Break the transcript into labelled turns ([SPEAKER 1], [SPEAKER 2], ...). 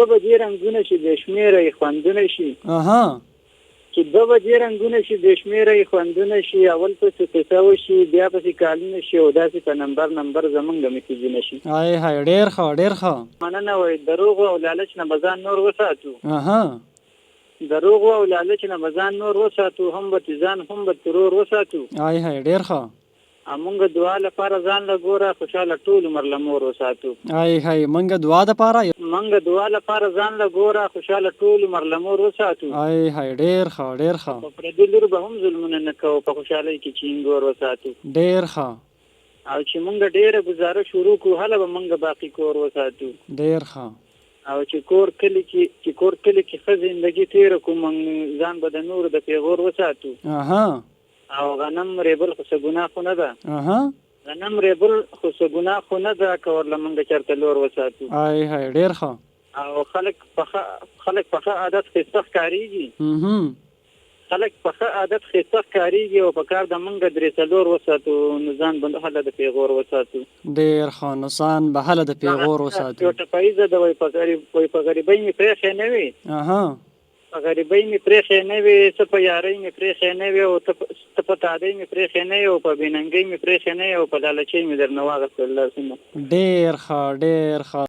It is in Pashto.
[SPEAKER 1] دوه بجې رنګونه شي بې شمېره یې خوندونه شي. چې دوه بجې رنګونه شي بې شمېره یې خوندونه شي، اول پسې قصه وشي، بیا پسې کالونه شي او داسې په نمبر زمونږ میسجونه شي.
[SPEAKER 2] ډېر ښه ډېر ښه.
[SPEAKER 1] مننه. وایي دروغ او لالچ نه به ځان نور وساتو. دروغ او لالچ نه به ځان نور وساتو، هم به ځان هم به ترور وساتو.
[SPEAKER 2] ډېر ښه.
[SPEAKER 1] مونږ دعا لپاره ځان له ګوره خوشحاله ټول عمر له مور وساتو.
[SPEAKER 2] مونږ دعا لپاره
[SPEAKER 1] ځان له ګوره خوشحاله ټول عمر له مور وساتو.
[SPEAKER 2] ډېر ښه ډېر ښه.
[SPEAKER 1] په پردي لور به هم ظلمونه نه کوو، په خوشحالۍ کې چینګور وساتو.
[SPEAKER 2] ډېر ښه.
[SPEAKER 1] او چې مونږ ډېره ګزاره شروع کړو هله به مونږ باقي کور وساتو.
[SPEAKER 2] ډېر ښه.
[SPEAKER 1] او چې کور کلی کې ښه زندګي تېره کړو، مونږ ځان به د نورو د پیغور وساتو. او غنم ریبل خو څه ګناه خو نه ده. غنم ریبل خو څه ګناه خو نه ده، که ورله مونږ چېرته لور وساتو.
[SPEAKER 2] ډېر ښه.
[SPEAKER 1] او خلک په ښه عادت ښایسته ښکارېږي. او په کار د مونږ درې څلور وساتو، نو ځان به هله د پیغور وساتو.
[SPEAKER 2] ډېر ښه. نو ځان به هله د پیغور وساتو.
[SPEAKER 1] یو ټپاییزه ده، وایي په غریبۍ مې پرېښې نه وي. په غریبۍ مې پرېښې نه وي، څه په یارۍ مې پرېښې نه وي، او ته په تادۍ مې پرېښې نه وي، او په بېننګۍ مې پرېښې نه وي، او په لالچۍ مې درنه واغېستل لاسونه.
[SPEAKER 2] ډېر ښه ډېر ښه.